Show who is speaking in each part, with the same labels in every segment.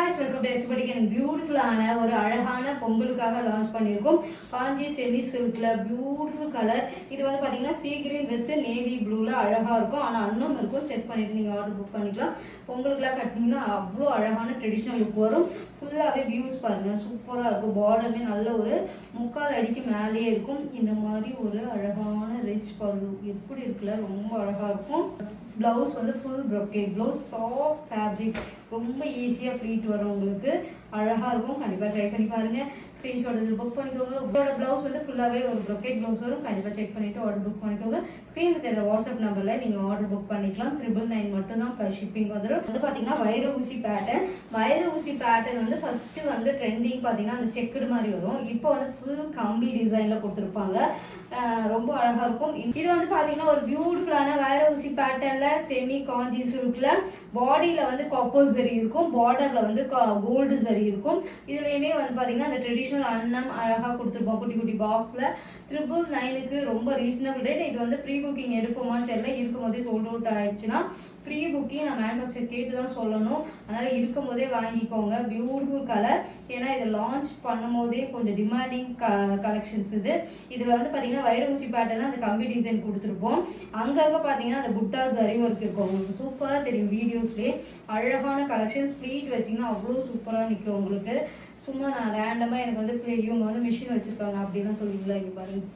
Speaker 1: guys, welcome to Esthetician and beautiful ஒரு அழகான பொங்கலுக்காக launch பண்ணிருக்கோம். காஞ்சி செமி சில்க்ல பியூட்டிஃபுல் கலர். இது வந்து பாத்தீங்கன்னா சீ கிரீன் வித் நேவி ப்ளூல அழகா இருக்கும். ஆனா அன்னம் இருக்கும். செக் பண்ணிட்டு நீங்க ஆர்டர் புக் பண்ணிக்கலாம். பொங்கலுக்குலாம் கட்டினீங்கன்னா அவ்வளோ அழகான ட்ரெடிஷனல் லுக் வரும். ஃபுல்லாகவே வியூஸ் பாருங்க, சூப்பராக இருக்கும். பார்டருமே நல்ல ஒரு 3/4 அடிக்கு மேலேயே இருக்கும். இந்த மாதிரி ஒரு அழகான ரிச் பல்லு எப்படி இருக்குல்ல, ரொம்ப அழகா இருக்கும். பிளவுஸ் வந்து full brocade blouse, soft fabric, ரொம்ப ஈஸியாக ப்ளீட் வரும். உங்களுக்கு அழகாக இருக்கும். கண்டிப்பாக ட்ரை பண்ணி பாருங்கள். ஸ்க்ரீன்ஷாட் இதில் புக் பண்ணிக்கோங்க. உங்களோட ப்ளவுஸ் வந்து ஃபுல்லாகவே ஒரு ப்ரொக்கேட் ப்ளவுஸ் வரும். கண்டிப்பாக செக் பண்ணிவிட்டு ஆர்டர் புக் பண்ணிக்கோங்க. ஸ்க்ரீனில் தெரியுற வாட்ஸ்அப் நம்பரில் நீங்கள் ஆர்டர் புக் பண்ணிக்கலாம். 999 மட்டும் தான் ப்ளஸ் ஷிப்பிங் வந்துடும். வந்து பார்த்தீங்கன்னா வைர ஊசி பேட்டர்ன். வைர ஊசி பேட்டர்ன் வந்து ஃபஸ்ட்டு வந்து ட்ரெண்டிங் பார்த்தீங்கன்னா அந்த செக்குடு மாதிரி வரும். இப்போ வந்து ஃபுல் கம்பி டிசைனில் கொடுத்துருப்பாங்க. ரொம்ப அழகாக இருக்கும். இது வந்து பார்த்தீங்கன்னா ஒரு பியூட்டிஃபுல்லான வைர ஊசி பேட்டர்னில் செமி காஞ்சி சில்கில் பாடியில் வந்து காப்பர் சரி இருக்கும். பார்டரில் வந்து கோல்டு சரி இருக்கும். இதுலேயுமே வந்து பார்த்தீங்கன்னா அந்த ட்ரெடிஷ்னல் அன்னம் அழகாக கொடுத்துருப்போம். குட்டி குட்டி பாக்ஸில் 999க்கு ரொம்ப ரீசனபிள் ரேட். இது வந்து ப்ரீ புக்கிங் எடுப்போமான்னு தெரியல. இருக்கும் போதே சோல்ட் அவுட் ஆயிடுச்சுன்னா ப்ரீ புக்கிங் நான் மேனுஃபேக்சர் கேட்டு தான் சொல்லணும். அதனால் இருக்கும் போதே வாங்கிக்கோங்க. Beautiful colour. ஏன்னா இதை லான்ச் பண்ணும் போதே கொஞ்சம் டிமாண்டிங் கலெக்ஷன்ஸ் இது. இதில் வந்து பார்த்தீங்கன்னா வைர ஊசி பேட்டர்னா அந்த கம்பி டிசைன் கொடுத்துருப்போம். அங்கங்கே பார்த்தீங்கன்னா அந்த புட்டா சரி ஒர்க் இருக்கும். உங்களுக்கு சூப்பராக தெரியும் வீடியோஸ்லேயே. அழகான கலெக்ஷன்ஸ் ப்ளீட் வச்சிங்கன்னா அவ்வளோ சூப்பராக நிற்கும் உங்களுக்கு. சும்மா நான் ரேண்டமாக எனக்கு வந்து இவங்க வந்து மிஷின் வச்சுருக்காங்க அப்படின்லாம் சொல்லிங்களா, இங்கே பாருங்க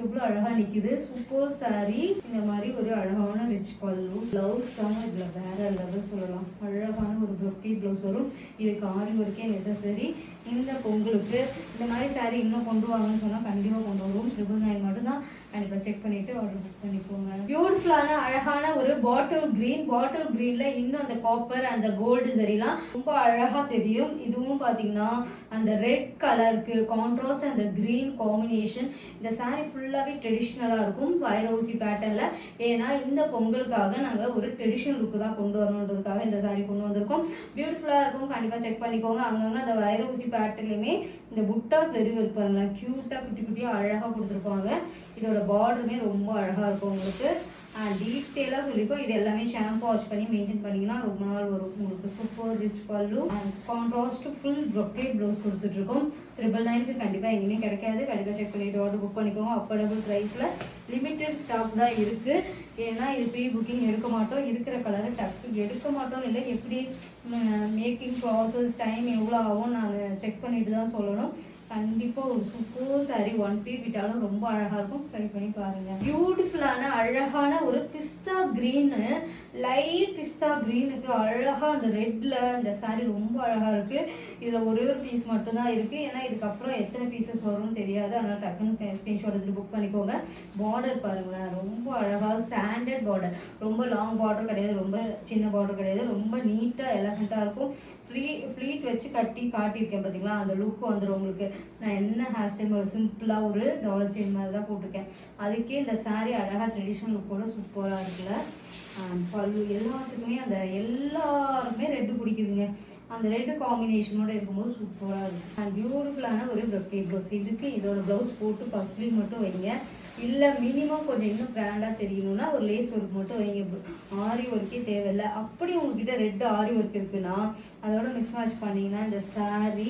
Speaker 1: எவ்வளோ அழகாக நிற்கிது. சூப்பர் சாரீ. இந்த மாதிரி ஒரு அழகான ரிச் பல்லு. ப்ளவுஸ் தான் இதில் வேற லெவல் சொல்லலாம். அழகான ஒரு ப்ரொக்கேட் ப்ளவுஸ் வரும். இதுக்கு ஆரி ஒர்க்கே நெசசரி. இந்த பொங்கலுக்கு இந்த மாதிரி சாரீ இன்னும் கொண்டு வாங்கன்னு சொன்னால் கண்டிப்பாக கொண்டு வரும். 999 மட்டும்தான். கண்டிப்பாக செக் பண்ணிவிட்டு ஆர்டர் புக் பண்ணிக்கோங்க. பியூட்டிஃபுல்லான அழகான ஒரு பாட்டில் க்ரீன். பாட்டில் க்ரீனில் இன்னும் அந்த காப்பர் அந்த கோல்டு சரிலாம் ரொம்ப அழகாக தெரியும். இதுவும் பார்த்தீங்கன்னா அந்த ரெட் கலருக்கு கான்ட்ராஸ்ட் அந்த க்ரீன் காம்பினேஷன். இந்த சாரீ ஃபுல்லாகவே ட்ரெடிஷ்னலாக இருக்கும் வைர ஊசி பேட்டர்னில். ஏன்னா இந்த பொங்கலுக்காக நாங்கள் ஒரு ட்ரெடிஷ்னல் லுக்கு தான் கொண்டு வரணுன்றதுக்காக இந்த சாரீ கொண்டு வந்திருக்கோம். பியூட்டிஃபுல்லாக இருக்கும். கண்டிப்பாக செக் பண்ணிக்கோங்க. அங்கங்கே அந்த வைர ஊசி பேட்டர்லையுமே இந்த புட்டா சரி இருப்பாங்க. க்யூட்டாக குட்டி குட்டியாக அழகாக கொடுத்துருப்பாங்க. இதோட பார்டருமே ரொம்ப அழகாக இருக்கும் உங்களுக்கு. டீட்டெயிலாக சொல்லியிருக்கோம். இது எல்லாமே ஷாம்பு வாஷ் பண்ணி மெயின்டைன் பண்ணிங்கன்னா ரொம்ப நாள் வரும் உங்களுக்கு. சூப்பர் ரிச் பல்லு and contrast full brocade blouse கொடுத்துட்ருக்கோம். 999க்கு கண்டிப்பாக எங்கேயுமே கிடைக்காது. கண்டிப்பாக செக் பண்ணிவிட்டு ஆர்டர் புக் பண்ணிக்கோங்க. அஃபோர்டபுள் ப்ரைஸில் லிமிட்டட் ஸ்டாக் தான் இருக்குது. ஏன்னா இது ப்ரீ புக்கிங் எடுக்க மாட்டோம். இருக்கிற கலரை டக்கு எடுக்க மாட்டோம். இல்லை எப்படி மேக்கிங் ப்ராசஸ் டைம் எவ்வளோ ஆகும் நான் செக் பண்ணிட்டு தான் சொல்லணும். கண்டிப்பாக ஒரு சூப்பர் சாரீ. 1 பீட் விட்டாலும் ரொம்ப அழகாக இருக்கும். ட்ரை பண்ணி பாருங்க. பியூட்டிஃபுல்லான அழகான ஒரு பிஸ்தா க்ரீனு, லைட் பிஸ்தா க்ரீனுக்கு அழகாக அந்த ரெட்டில் இந்த சாரீ ரொம்ப அழகாக இருக்குது. இதில் ஒரே ஒரு பீஸ் மட்டும்தான் இருக்குது. ஏன்னா இதுக்கப்புறம் எத்தனை பீசஸ் வரும்னு தெரியாது. அதனால் டக்குன்னு ஸ்க்ரீன்ஷாட் எடுத்து புக் பண்ணிக்கோங்க. பார்டர் பாருங்களேன், ரொம்ப அழகாக சாண்டட் பார்டர். ரொம்ப லாங் பார்டர் கிடையாது, ரொம்ப சின்ன பார்டர் கிடையாது. ரொம்ப நீட்டாக எலகண்ட்டாக இருக்கும். ஃப்ளீட் வச்சு கட்டி காட்டியிருக்கேன் பார்த்தீங்களா, அந்த லுக்கு வந்துடும் உங்களுக்கு. நான் என்ன ஹேர் ஸ்டைல் ஒரு சிம்பிளாக ஒரு டாலர் செயின் மாதிரி தான் போட்டிருக்கேன். அதுக்கே இந்த சாரீ அழகாக ட்ரெடிஷ்னல் லுக்கோட சூப்பராக இருக்குல்ல. பல்லு எல்லாத்துக்குமே அந்த எல்லாருமே ரெட்டு பிடிக்குதுங்க. அந்த ரெட்டு காம்பினேஷனோட இருக்கும்போது சூப்பராக இருக்கும். அண்ட் பியூட்டிஃபுல்லான ஒரு ப்ரொக்கேட் ப்ளவுஸ். இதுக்கு இதோட ப்ளவுஸ் போட்டு பஸ்லீவ் மட்டும் வைங்க. இல்லை மினிமம் கொஞ்சம் இன்னும் கிராண்டாக தெரியணும்னா ஒரு லேஸ் ஒர்க் மட்டும் வைங்க. ஆரி ஒர்க்கே தேவையில்லை. அப்படி உங்ககிட்ட ரெட் ஆரி ஒர்க் இருக்குன்னா அதோட மிஸ் மேட்ச் பண்ணிங்கன்னா இந்த சாரீ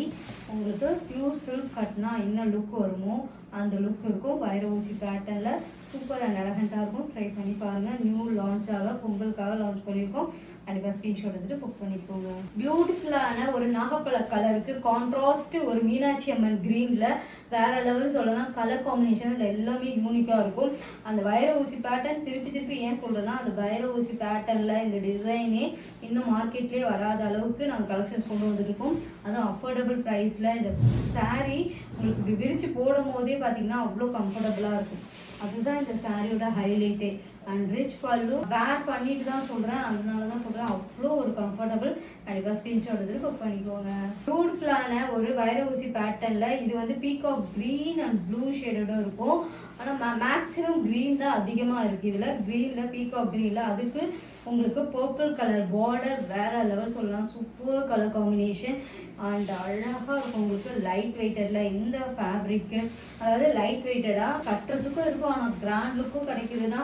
Speaker 1: உங்களுக்கு பியூர் சில்க் கட்டினா என்ன லுக் வருமோ அந்த லுக் இருக்கும். வைர ஊசி பேட்டர்னில் சூப்பர் அண்ட் எலகண்ட்டாக இருக்கும். ட்ரை பண்ணி பாருங்கள். நியூ லான்ச்சாக பொங்கலுக்காக லான்ச் பண்ணியிருக்கோம். கண்டிப்பாக ஸ்க்ரீன்ஷாட் எடுத்துகிட்டு புக் பண்ணிக்கோங்க. பியூட்டிஃபுல்லான ஒரு நாகப்பழ கலருக்கு கான்ட்ராஸ்ட் ஒரு மீனாட்சி அம்மன் க்ரீனில் வேற லெவல் சொல்லலாம். கலர் காம்பினேஷன் எல்லாமே யூனிக்காக இருக்கும். அந்த வைர ஊசி பேட்டர்ன் திருப்பி ஏன் சொல்கிறேன்னா அந்த வைர ஊசி பேட்டர்னில் இந்த டிசைனே இன்னும் மார்க்கெட்லேயே வராத அளவுக்கு நாங்கள் கலெக்ஷன்ஸ் கொண்டு வந்துருக்கோம். அதுவும் அஃபோர்டபுள் ப்ரைஸில். இந்த சாரீ உங்களுக்கு இப்படி விரித்து போடும் போதே பார்த்தீங்கன்னா அவ்வளோ கம்ஃபர்டபுளாக இருக்கும். அதுதான் இந்த சாரியோட ஹைலைட்டே. அண்ட் ரிச் பல்லு. வேர் பண்ணிட்டு தான் சொல்கிறேன், அதனால தான் சொல்கிறேன் அவ்வளோ ஒரு கம்ஃபர்டபுள். கண்டிப்பாக ஸ்க்ரீன்ஷாட் எடுத்து புக் பண்ணிக்கோங்க. பியூட்டிஃபுல்லான ஒரு வைர ஊசி பேட்டர்னில் இது வந்து பீகாக் க்ரீன் அண்ட் ப்ளூ ஷேடோடும் இருக்கும். ஆனால் மேக்ஸிமம் க்ரீன் தான் அதிகமாக இருக்குது இதில். க்ரீனில் பீகாக் க்ரீனில் அதுக்கு உங்களுக்கு பர்பிள் கலர் பார்டர் வேற லெவல் சொல்லலாம். சூப்பர் கலர் காம்பினேஷன் அண்ட் அழகாக இருக்கும் உங்களுக்கு. லைட் வெயிட்டடில் இந்த ஃபேப்ரிக்கு, அதாவது லைட் வெயிட்டடாக கட்டுறதுக்கும் இருக்கும். ஆனால் கிராண்ட் லுக்கும் கிடைக்குதுன்னா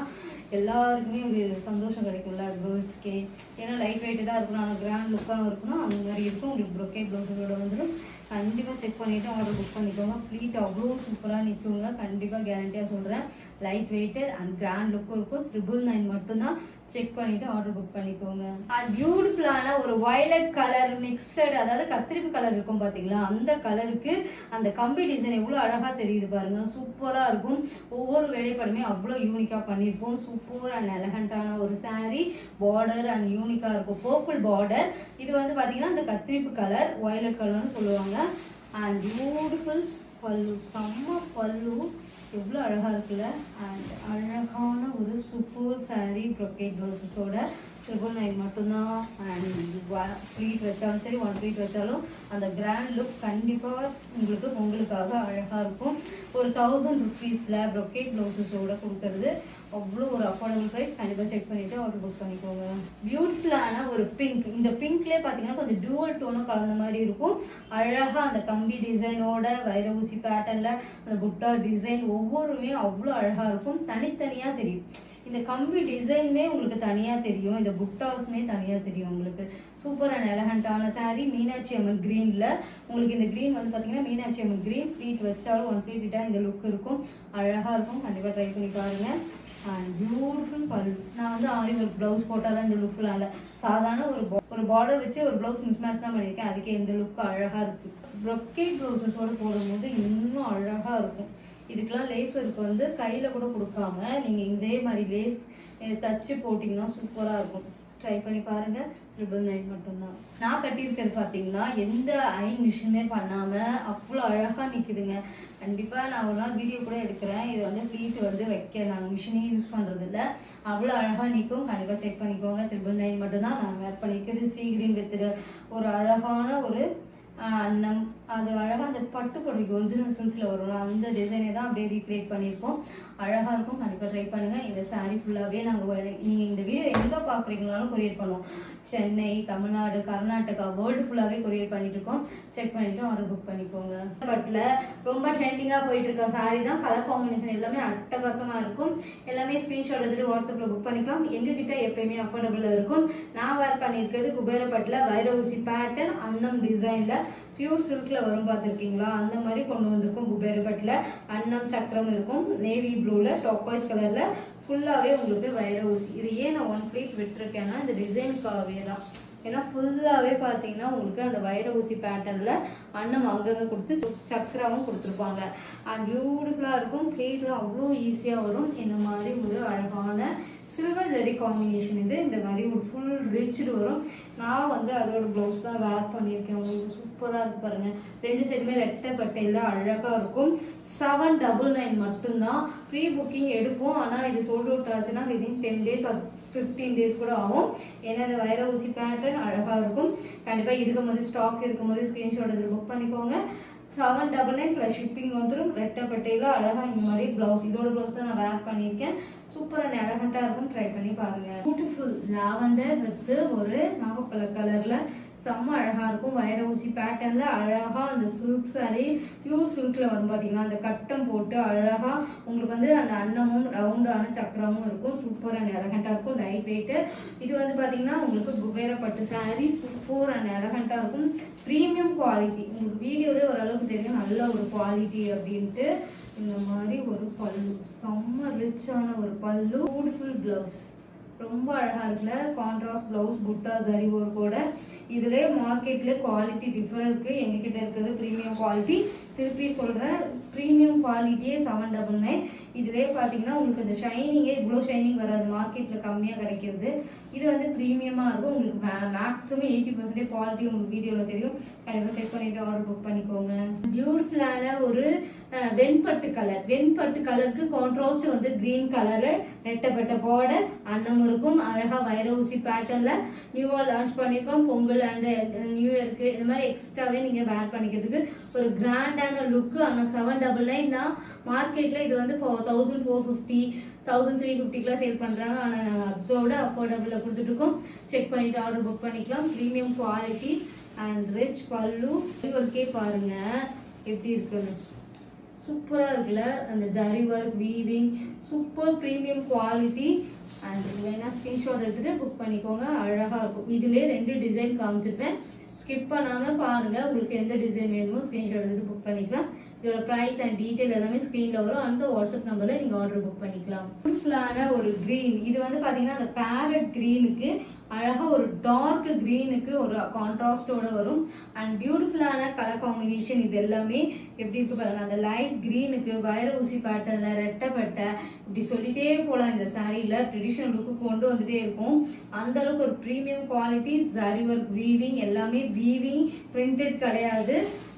Speaker 1: எல்லாருக்குமே ஒரு சந்தோஷம் கிடைக்கும்ல கேர்ள்ஸ்க்கே. ஏன்னா லைட் வெயிட்டடாக இருக்கணும், ஆனால் கிராண்ட் லுக்காகவும் இருக்கணும், அந்த மாதிரி இருக்கும். உங்களுக்கு ப்ரொக்கேட் ப்ளவுஸோட வந்துடும். கண்டிப்பாக செக் பண்ணிவிட்டு ஆர்டர் புக் பண்ணிக்கோங்க. ப்ளீட் அவ்வளோ சூப்பராக நிற்குங்க, கண்டிப்பாக கேரண்டியாக சொல்கிறேன். லைட் வெயிட்டட் அண்ட் கிராண்ட் லுக்கும் இருக்கும். 999 மட்டும்தான். செக் பண்ணிவிட்டு ஆர்டர் புக் பண்ணிக்கோங்க. அண்ட் பியூட்டிஃபுல்லான ஒரு வயலட் கலர் மிக்சட், அதாவது கத்திரிப்பு கலர் இருக்கும் பார்த்தீங்களா, அந்த கலருக்கு அந்த கம்பி டிசைன் எவ்வளோ அழகாக தெரியுது பாருங்கள். சூப்பராக இருக்கும். ஒவ்வொரு வேலைப்பாடுமே அவ்வளோ யூனிக்காக பண்ணியிருப்போம். சூப்பர் அண்ட் எலகண்டான ஒரு சாரீ. பார்டர் அண்ட் யூனிக்காக இருக்கும். Purple border. இது வந்து பார்த்தீங்கன்னா அந்த கத்திரிப்பு கலர் வயலட் கலர்னு சொல்லுவாங்க. அண்ட் பியூட்டிஃபுல் பல்லு, செம்ம பல்லு, எவ்வளோ அழகாக இருக்குல்ல. அண்ட் அழகான ஒரு சூப்பர் சாரீ ப்ரொக்கேட் ப்ளவுஸஸோட 999 மட்டும்தான். அண்ட் ப்ளீட் வச்சாலும் சரி, 1 ப்ளீட் வச்சாலும் அந்த கிராண்ட் லுக் கண்டிப்பாக உங்களுக்கு உங்களுக்காக அழகாக இருக்கும். ஒரு 1000 ருபீஸில் ப்ரொக்கேட் ப்ளவுஸஸோட கொடுக்கறது அவ்வளோ ஒரு அஃபோர்டபுள் ப்ரைஸ். கண்டிப்பாக செக் பண்ணிவிட்டு ஆர்டர் புக் பண்ணிக்கோங்க. பியூட்டிஃபுல்லான ஒரு பிங்க். இந்த பிங்க்லேயே பார்த்தீங்கன்னா கொஞ்சம் டூவல் டோனும் கலந்த மாதிரி இருக்கும். அழகாக அந்த கம்பி டிசைனோட வைர ஊசி பேட்டர்னில் அந்த புட்டா டிசைன் ஒவ்வொருமே அவ்வளோ அழகாக இருக்கும். தனித்தனியாக தெரியும். இந்த கம்பி டிசைனுமே உங்களுக்கு தனியாக தெரியும், இந்த புட்டாஸுமே தனியாக தெரியும் உங்களுக்கு. சூப்பர் அண்ட் எலகண்டான சாரீ. மீனாட்சி அம்மன் க்ரீனில் உங்களுக்கு இந்த க்ரீன் வந்து பார்த்தீங்கன்னா மீனாட்சி அம்மன் க்ரீன். ப்ளீட் வச்சாலும் 1 ப்ளீட் விட்டால் இந்த லுக் இருக்கும். அழகாக இருக்கும். கண்டிப்பாக ட்ரை பண்ணி பாருங்கள். அண்ட் பியூட்டிஃபுல் பல்லு. நான் வந்து ஆரி ஒர்க் ப்ளவுஸ் போட்டால் தான் இந்த லுக்லாம் இல்லை, சாதாரண ஒரு பார்டர் வச்சு ஒரு ப்ளவுஸ் மிஸ் மேட்ச் தான் பண்ணியிருக்கேன். அதுக்கே இந்த லுக்கு அழகாக இருக்குது. ப்ரொக்கேட் ப்ளவுஸஸோடு போடும்போது இன்னும் அழகாக இருக்கும். இதுக்கெல்லாம் லேஸ் ஒர்க் வந்து கையில் கூட கொடுக்காம நீங்கள் இதே மாதிரி லேஸ் தச்சு போட்டிங்கன்னா சூப்பராக இருக்கும். ட்ரை பண்ணி பாருங்கள். 999 மட்டும்தான். நான் கட்டியிருக்கிறது பார்த்தீங்கன்னா எந்த ஐன் மிஷினுமே பண்ணாமல் அவ்வளோ அழகாக நிற்குதுங்க. கண்டிப்பாக நான் ஒரு நாள் வீடியோ கூட எடுக்கிறேன். இது வந்து ப்ளீட் வந்து வைக்க நாங்கள் மிஷினையும் யூஸ் பண்ணுறதில்ல, அவ்வளோ அழகாக நிற்கும். கண்டிப்பாக செக் பண்ணிக்கோங்க. 999 மட்டும்தான். நான் வேர் பண்ணிக்கிறது சீ கிரீன் வித் ஒரு அழகான ஒரு அன்னம். அது அழகாக அந்த பட்டு புடவைக்கு ஒரிஜினல் சில்க்ஸில் வரும், அந்த டிசைனை தான் அப்படியே ரீக்ரியேட் பண்ணியிருக்கோம். அழகாக இருக்கும். கண்டிப்பாக ட்ரை பண்ணுங்கள். இந்த சாரீ ஃபுல்லாகவே நாங்கள் நீங்கள் இந்த வீடியோ எங்கே பார்க்குறீங்களாலும் கொரியர் பண்ணுவோம். சென்னை, தமிழ்நாடு, கர்நாடகா, வேர்ல்டு ஃபுல்லாகவே கொரியர் பண்ணிட்டு இருக்கோம். செக் பண்ணிவிட்டு ஆர்டர் புக் பண்ணிக்கோங்க. பட்டில் ரொம்ப ட்ரெண்டிங்காக போயிட்டு இருக்க சாரீ தான். கலர் காம்பினேஷன் எல்லாமே அட்டகாசமாக இருக்கும். எல்லாமே ஸ்க்ரீன்ஷாட் எடுத்துகிட்டு வாட்ஸ்அப்பில் புக் பண்ணிக்கலாம். எங்ககிட்ட எப்பயுமே அஃபோர்டபுளாக இருக்கும். நான் வேர் பண்ணியிருக்கிறது குபேரப்பட்டில் வைர ஊசி பேட்டர்ன் அன்னம் டிசைனில் பியூர் சில்கில் வரும் பார்த்துருக்கீங்களா, அந்த மாதிரி கொண்டு வந்திருக்கும். குபேரப்பட்டில் அன்னம் சக்கரம் இருக்கும். நேவி ப்ளூவில் டாப்பாய்ஸ் கலரில் ஃபுல்லாகவே உங்களுக்கு வைர ஊசி. இது ஏன் நான் 1 ப்ளீட் விட்டுருக்கேன்னா இந்த டிசைனுக்காகவே தான். ஏன்னா ஃபுல்லாகவே பார்த்தீங்கன்னா உங்களுக்கு அந்த வைர ஊசி பேட்டர்னில் அன்னம் அங்கங்கே கொடுத்து சக்கராவும் கொடுத்துருப்பாங்க. அண்ட் பியூட்டிஃபுல்லாக இருக்கும். ப்ளீட்லாம் அவ்வளோ ஈஸியாக வரும். இந்த மாதிரி ஒரு அழகான சில்வர் ஜரி காம்பினேஷன். இது இந்த மாதிரி ஒரு ஃபுல் ரிச்சுடு வரும். நான் வந்து அதோட ப்ளவுஸ் தான் வேர் பண்ணியிருக்கேன். உங்களுக்கு சூப்பராக இருக்கு பாருங்கள். 2 சைடுமே ரெட்டை பட்டையில் அழகாக இருக்கும். 799 மட்டும்தான். ப்ரீ புக்கிங் எடுப்போம், ஆனால் இது சோல்ட் அவுட் ஆச்சுன்னா விதின் 10 days ஆர் 15 days கூட ஆகும். ஏன்னா இந்த வைர ஊசி பேட்டர்ன் அழகாக இருக்கும். கண்டிப்பாக இருக்கும்போது ஸ்டாக் இருக்கும்போது ஸ்க்ரீன்ஷாட் எடுத்து புக் பண்ணிக்கோங்க. 799 ப்ளஸ் ஷிப்பிங் வந்துடும். ரெட்டை பட்டையில் அழகாக இந்த மாதிரி ப்ளவுஸ், இதோட ப்ளவுஸ் தான் நான் வேர் பண்ணியிருக்கேன். சூப்பர் அண்ட் எலகண்டாக இருக்கும். ட்ரை பண்ணி பாருங்கள். பியூட்டிஃபுல் லாவெண்டர் வித் ஒரு நாகப்பழ கலரில் செம்ம அழகாக இருக்கும். வைர ஊசி பேட்டர்னில் அழகாக அந்த சில்க் சாரீ பியூர் சில்கில் வரும் பார்த்தீங்கன்னா, அந்த கட்டம் போட்டு அழகாக உங்களுக்கு வந்து அந்த அன்னமும் ரவுண்டான சக்கரமும் இருக்கும். சூப்பர் அண்ட் எலகண்டாக இருக்கும். Light weight. இது வந்து பார்த்தீங்கன்னா உங்களுக்கு குபேரப்பட்டு சாரீ. சூப்பர் அண்ட் எலகண்டாக இருக்கும். Premium quality. உங்களுக்கு வீடியோவில் ஓரளவுக்கு தெரியும் நல்ல ஒரு குவாலிட்டி அப்படின்ட்டு. இந்த மாதிரி ஒரு பல்லு, செம்ம ரிச்சான ஒரு பல்லு. பியூட்டிஃபுல் ப்ளவுஸ், ரொம்ப அழகாக இருக்குல்ல. கான்ட்ராஸ்ட் ப்ளவுஸ், புட்டா சரி ஒர்க்கோட. இதிலே மார்க்கெட்டில் குவாலிட்டி டிஃபரெண்ட் இருக்குது. எங்ககிட்ட இருக்கிறது ப்ரீமியம் குவாலிட்டி. திருப்பி சொல்கிறேன், ப்ரீமியம் குவாலிட்டியே 799. இதிலே பார்த்தீங்கன்னா உங்களுக்கு இந்த ஷைனிங்கே இவ்வளோ ஷைனிங் வராது, மார்க்கெட்டில் கம்மியாக கிடைக்கிறது. இது வந்து ப்ரீமியமாக இருக்கும். உங்களுக்கு மேக்ஸிமம் 80% குவாலிட்டி உங்களுக்கு வீடியோவில் தெரியும். கண்டிப்பாக செக் பண்ணிவிட்டு ஆர்டர் புக் பண்ணிக்கோங்க. பியூட்டிஃபுல்லான ஒரு வெண்பட்டு கலர். வெண்பட்டு கலருக்கு கான்ட்ராஸ்ட் வந்து கிரீன் கலரில் ரெட்டப்பட்ட பார்டர் அன்னம் இருக்கும். அழகாக வைர ஊசி பேட்டர்னில் நியூவாக லான்ச் பண்ணியிருக்கோம். பொங்கல் அண்ட் நியூ இயருக்கு இந்த மாதிரி எக்ஸ்ட்ராவே நீங்கள் வேர் பண்ணிக்கிறதுக்கு ஒரு கிராண்டான லுக்கு. ஆனால் 799 தான். மார்க்கெட்டில் இது வந்து 1450 1350 சேல் பண்ணுறாங்க. ஆனால் நாங்கள் அதோட அஃபோர்டபுளில் கொடுத்துட்ருக்கோம். செக் பண்ணிவிட்டு ஆர்டர் புக் பண்ணிக்கலாம். ப்ரீமியம் குவாலிட்டி அண்ட் ரிச் பல்லு. ஒர்க்கே பாருங்கள் எப்படி இருக்குன்னு. சூப்பராக இருக்குல்ல. அந்த zari work, weaving, super premium quality. And இது வேணா ஸ்கிரீன்ஷாட் எடுத்துட்டு புக் பண்ணிக்கோங்க. அழகா இருக்கும். இதுலயே 2 டிசைன் காமிச்சிருப்பேன், ஸ்கிப் பண்ணாம பாருங்க. உங்களுக்கு எந்த டிசைன் வேணுமோ ஸ்கிரீன்ஷாட் எடுத்துட்டு புக் பண்ணிக்கலாம். இதோட பிரைஸ் அண்ட் டீடைல் எல்லாமே ஸ்கிரீன்ல வரும். அந்த வாட்ஸ்அப் நம்பர்ல நீங்க ஆர்டர் புக் பண்ணிக்கலாம். பியூட்டிஃபுல்லான ஒரு கிரீன், இது வந்து பாத்தீங்கன்னா அந்த பேரட் கிரீனுக்கு அழகா ஒரு டார்க் கிரீனுக்கு ஒரு கான்ட்ராஸ்டோட வரும். அண்ட் பியூட்டிஃபுல்லான கலர் காம்பினேஷன். இது எல்லாமே எப்படி இருக்கு பாருங்க. அந்த லைட் கிரீனுக்கு வைர ஊசி பேட்டர்ன்ல ரெட்டப்பட்ட இப்படி சொல்லிட்டே போலாம். இந்த சாரீல ட்ரெடிஷனல் லுக்கு கொண்டு வந்துட்டே இருக்கும். அந்த அளவுக்கு ஒரு premium quality, zari work, weaving எல்லாமே வீவிங், பிரிண்டட் கிடையாது.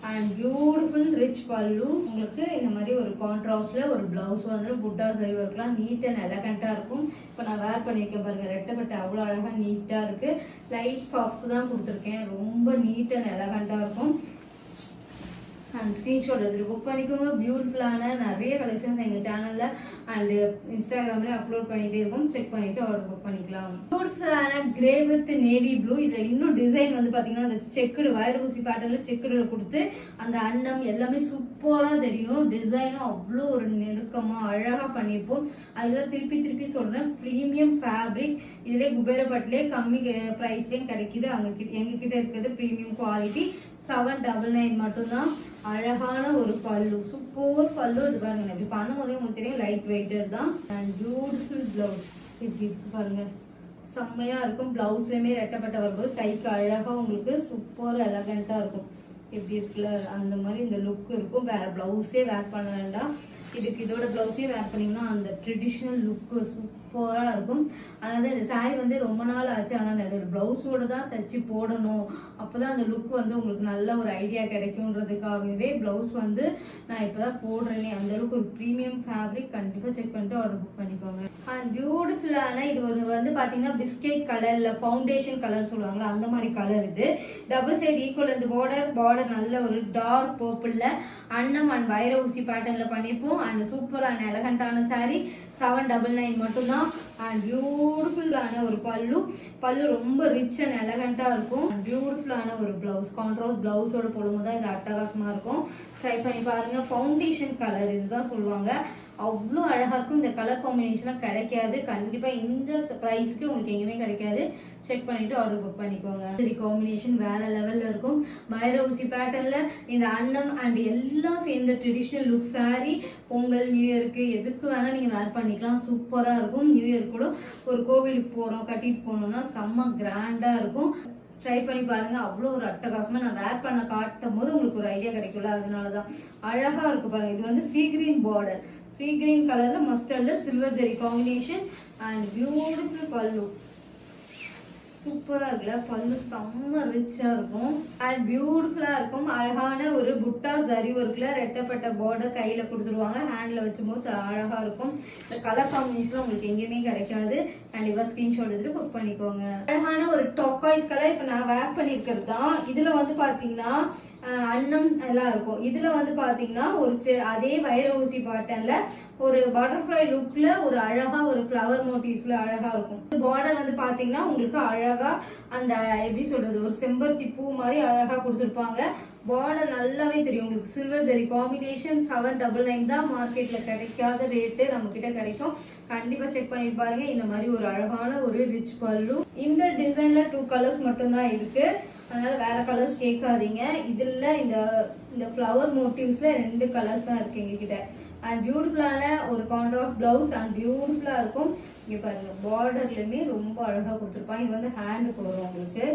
Speaker 1: அண்ட் பியூட்டிஃபுல் ரிச் பல்லு. உங்களுக்கு இந்த மாதிரி ஒரு கான்ட்ராஸ்ட்ல ஒரு பிளவுஸ் வந்துடும். புட்டா சரி ஒர்க்லாம் நீட் அண்ட் எலகண்டா இருக்கும். இப்போ நான் வேர் பண்ணியிருக்கேன் பாருங்க, ரெட்டப்பட்ட அவ்வளோ அழகா நீட்டா இருக்கு. லைட் பஃப் தான் கொடுத்துருக்கேன், ரொம்ப நீட் அண்ட் எலகண்டா இருக்கும். அண்ட் ஸ்க்ரீன்ஷாட் எடுத்துட்டு புக் பண்ணிக்கோங்க. பியூட்டிஃபுல்லான நிறைய கலெக்ஷன்ஸ் எங்கள் சேனலில் அண்டு இன்ஸ்டாகிராம்லேயே அப்லோட் பண்ணிகிட்டே இருக்கும். செக் பண்ணிவிட்டு ஆர்டர் புக் பண்ணிக்கலாம். பியூட்டிஃபுல்லான கிரே வித் நேவி ப்ளூ. இதில் இன்னும் டிசைன் வந்து பார்த்தீங்கன்னா அந்த செக்குடு வைர ஊசி பேட்டர்னில் செக்குடு கொடுத்து அந்த அன்னம் எல்லாமே சூப்பராக தெரியும். டிசைனும் அவ்வளோ ஒரு நெருக்கமாக அழகாக பண்ணியிருப்போம். அதுதான் திருப்பி திருப்பி சொல்கிறேன், ப்ரீமியம் ஃபேப்ரிக். இதிலே குபேரப்பட்டிலே கம்மி ப்ரைஸ்லேயும் கிடைக்குது. எங்ககிட்ட இருக்கிறது ப்ரீமியம் குவாலிட்டி. 799 மட்டும்தான். அழகான ஒரு பல்லு, சூப்பர் பல்லு. இது பாருங்க, இப்படி பண்ணும்போதே உங்களுக்கு தெரியும் லைட் வெயிட்டர் தான். அண்ட் பியூட்டிஃபுல் பிளவுஸ் இப்படி இருக்கு பாருங்க, செம்மையா இருக்கும். பிளவுஸ்லயுமே ரெட்டப்பட்ட வரும்போது கைக்கு அழகா உங்களுக்கு சூப்பர் எலகண்டா இருக்கும். எப்படி இருக்குல்ல, அந்த மாதிரி இந்த லுக் இருக்கும். வேற பிளவுஸே வேர் பண்ண வேண்டாம். இதுக்கு இதோட பிளவுஸே வேர் பண்ணீங்கன்னா அந்த ட்ரெடிஷ்னல் லுக்கு சூப்பரா இருக்கும். அதனால இந்த சாரீ வந்து ரொம்ப நாள் ஆச்சு, ஆனால் இதோட பிளவுஸோட தான் தச்சு போடணும். அப்போதான் அந்த லுக் வந்து உங்களுக்கு நல்ல ஒரு ஐடியா கிடைக்கும்ன்றதுக்காகவே பிளவுஸ் வந்து நான் இப்போதான் போடுறேனே. அந்த அளவுக்கு ஒரு ப்ரீமியம் ஃபேப்ரிக். கண்டிப்பாக செக் பண்ணிட்டு ஆர்டர் புக் பண்ணிக்கோங்க. அண்ட் பியூட்டிஃபுல்லான இது ஒரு வந்து பார்த்தீங்கன்னா பிஸ்கெட் கலர்ல ஃபவுண்டேஷன் கலர் சொல்லுவாங்களா, அந்த மாதிரி கலர். இது டபுள் சைடு ஈக்குவல். இந்த பார்டர் நல்ல ஒரு டார்க் பர்பிள்ல அன்னம் அண்ட் வைர ஊசி பேட்டர்ன்ல பண்ணிப்போம். அண்ட் சூப்பரான எலகண்டான சாரீ. 799 மட்டும்தான். அண்ட் பியூட்டிஃபுல்லான ஒரு பல்லு ரொம்ப ரிச் அண்ட் எலகண்டா இருக்கும். பியூட்டிஃபுல்லான ஒரு பிளவுஸ், கான்ட்ராஸ்ட் பிளவுஸோட போடும்போது தான் இது அட்டகாசமா இருக்கும். ட்ரை பண்ணி பாருங்க. ஃபவுண்டேஷன் கலர் இதுதான் சொல்லுவாங்க. அவ்வளோ அழகா இருக்கும். இந்த கலர் காம்பினேஷன்லாம் கிடைக்காது. கண்டிப்பா இந்த ப்ரைஸ்க்கு உங்களுக்கு எங்கேயுமே கிடைக்காது. செக் பண்ணிட்டு ஆர்டர் புக் பண்ணிக்கோங்க. சரி, காம்பினேஷன் வேற லெவல்ல இருக்கும். வைர ஊசி பேட்டர்ன்ல இந்த அன்னம் அண்ட் எல்லாம் சேர்ந்த traditional look sorry. Pongal, new இயருக்கு எதுக்கு வேணா நீங்க வேர் பண்ணிக்கலாம். சூப்பரா இருக்கும். நியூ இயர் கூட ஒரு கோவிலுக்கு போறோம், கட்டிட்டு போனோம்னா செம்ம கிராண்டா இருக்கும். ட்ரை பண்ணி பாருங்க. அவ்வளோ ஒரு அட்டகாசமா நான் வேர் பண்ண காட்டும் போது உங்களுக்கு ஒரு ஐடியா கிடைக்கும்ல, அதனாலதான் அழகா இருக்கு பாருங்க. இது வந்து sea green border, sea green கலர்ல மஸ்டர்ட்ல silver zari combination. And beautiful pallu, சூப்பரா இருக்குல்ல. பல்லு செம்ம ரிச்சா இருக்கும் அண்ட் பியூட்டிஃபுல்லா இருக்கும். அழகான ஒரு புட்டா ஜரி ஒர்க்ல ரெட்டப்பட்ட பார்டர் கையில கொடுத்துருவாங்க. ஹேண்ட்ல வச்சும்போது அழகா இருக்கும். இந்த கலர் காம்பினேஷன் உங்களுக்கு எங்கேயுமே கிடைக்காது. கண்டிப்பா ஸ்கிரீன்ஷாட் எடுத்து புக் பண்ணிக்கோங்க. அழகான ஒரு டொக்காய்ஸ் கலர் இப்ப நான் வேர் பண்ணிருக்கிறது தான். இதுல வந்து பாத்தீங்கன்னா அன்னம் எல்லாம் இருக்கும். இதுல வந்து பாத்தீங்கன்னா ஒரு அதே வைர ஊசி பாட்டன்ல ஒரு பட்டர்ஃப்ளை லுக்ல ஒரு அழகா ஒரு ஃப்ளவர் மோட்டிவ்ஸ்ல அழகா இருக்கும். பார்டர் வந்து பாத்தீங்கன்னா உங்களுக்கு அழகா அந்த எப்படி சொல்றது, ஒரு செம்பருத்தி பூ மாதிரி அழகா கொடுத்துருப்பாங்க. பார்டர் நல்லாவே தெரியும் உங்களுக்கு. Silver zari combination. 799 தான். மார்க்கெட்ல கிடைக்காத ரேட்டு நம்ம கிட்ட கிடைக்கும். கண்டிப்பா செக் பண்ணிட்டு பாருங்க. இந்த மாதிரி ஒரு அழகான ஒரு ரிச் பல்லு. இந்த டிசைன்ல 2 கலர்ஸ் மட்டும் தான் இருக்கு, அதனால வேற கலர்ஸ் கேட்காதீங்க. இதுல இந்த ஃப்ளவர் மோட்டிவ்ஸ்ல 2 கலர்ஸ் தான் இருக்கு எங்ககிட்ட. அண்ட் பியூட்டிஃபுல்லான ஒரு கான்ட்ராஸ்ட் பிளவுஸ் அண்ட் பியூட்டிஃபுல்லா இருக்கும். இங்க பாருங்க, பார்டர்லயுமே ரொம்ப அழகா கொடுத்துருப்பாங்க. இது வந்து ஹேண்டுக்கு வரும் உங்களுக்கு.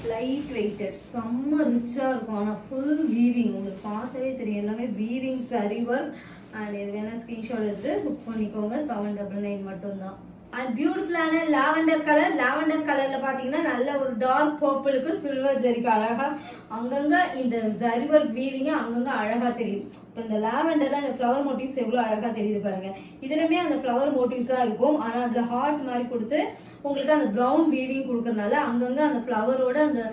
Speaker 1: லைட் வெயிட்டட், செம்ம ரிச்சா இருக்கும். ஆனா ஃபுல் வீவிங், உங்களுக்கு பார்த்தாவே தெரியும் எல்லாமே வீவிங் சரி ஒர்க். அண்ட் இது வேணா ஸ்கிரீன்ஷாட் எடுத்து புக் பண்ணிக்கோங்க. 799 மட்டும்தான். அண்ட் பியூட்டிஃபுல்லான லாவெண்டர் கலர். லாவெண்டர் கலர்ல பாத்தீங்கன்னா நல்ல ஒரு டார்க் பர்பிளுக்கு சில்வர் ஜரிக்கு அழகா அங்கங்க இந்த ஜரி ஒர்க் வீவிங்க அங்கங்க அழகா தெரியுது. இப்போ இந்த லாவெண்டர்ல அந்த ஃப்ளவர் மோட்டிவ்ஸ் எவ்வளவு அழகா தெரியுது பாருங்க. இதுலயுமே அந்த ஃப்ளவர் மோட்டிவ்ஸ் தான் இருக்கும். ஆனா அதுல ஹார்ட் மாதிரி கொடுத்து உங்களுக்கு அந்த ப்ரௌன் வீவிங் கொடுக்கறதுனால அங்கங்க அந்த ஃப்ளவரோட அந்த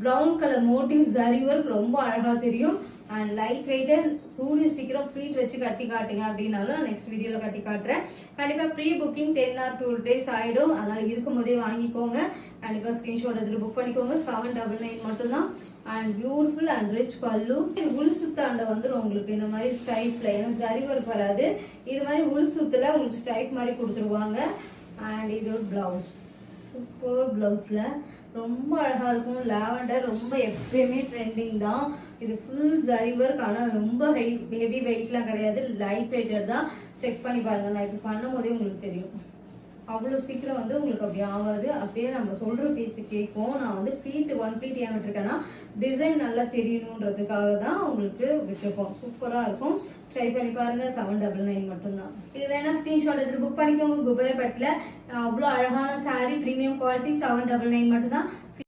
Speaker 1: brown colour motifs zari work ரொம்ப அழகா தெரியும். And light weighted. கூடிய சீக்கிரம் ஃப்ளீட் வச்சு கட்டி காட்டுங்க அப்படின்னாலும் நெக்ஸ்ட் வீடியோல கட்டி காட்டுறேன். கண்டிப்பா ப்ரீ புக்கிங் 10 or 2 days ஆயிடும். அதனால இருக்கும் போதே வாங்கிக்கோங்க. கண்டிப்பா ஸ்கிரீன்ஷாட் எடுத்து புக் பண்ணிக்கோங்க. 799 மட்டும்தான். அண்ட் பியூட்டிஃபுல் அண்ட் ரிச் பல்லு. இது உள் சுத்தாண்ட வந்துடும் உங்களுக்கு இந்த மாதிரி ஸ்டைப்ல. ஏன்னா ஜரி ஒர்க் வராது. இது மாதிரி உள் சுத்துல உங்களுக்கு ஸ்டைப் மாதிரி கொடுத்துருவாங்க. அண்ட் இது ஒரு பிளவுஸ், சூப்பர் பிளவுஸ்ல ரொம்ப அழகா இருக்கும். லாவெண்டர் ரொம்ப எப்பயுமே ட்ரெண்டிங் தான். இது ஃபுல் ஜரி ஒர்க், ஆனால் ரொம்ப ஹெவி வெயிட்லாம் கிடையாது, லைட் வெயிட்டர் தான். செக் பண்ணி பாருங்க, நான் இப்போ பண்ணும் போதே உங்களுக்கு தெரியும். அவ்வளோ சீக்கிரம் வந்து உங்களுக்கு அப்படி ஆகாது. அப்படியே நம்ம சொல்கிற பேச்சு கேட்கும். நான் வந்து ப்ளீட் 1 ப்ளீட் ஏன் விட்டுருக்கேன்னா டிசைன் நல்லா தெரியணுன்றதுக்காக தான் உங்களுக்கு விட்டுருக்கோம். சூப்பராக இருக்கும், ட்ரை பண்ணி பாருங்க. 799 மட்டும்தான். இது வேணா ஸ்க்ரீன்ஷாட் எடுத்து புக் பண்ணிக்கோங்க. குபேரப்பட்டில் அவ்வளோ அழகான சாரீ, ப்ரீமியம் குவாலிட்டி, 799 மட்டும்தான்.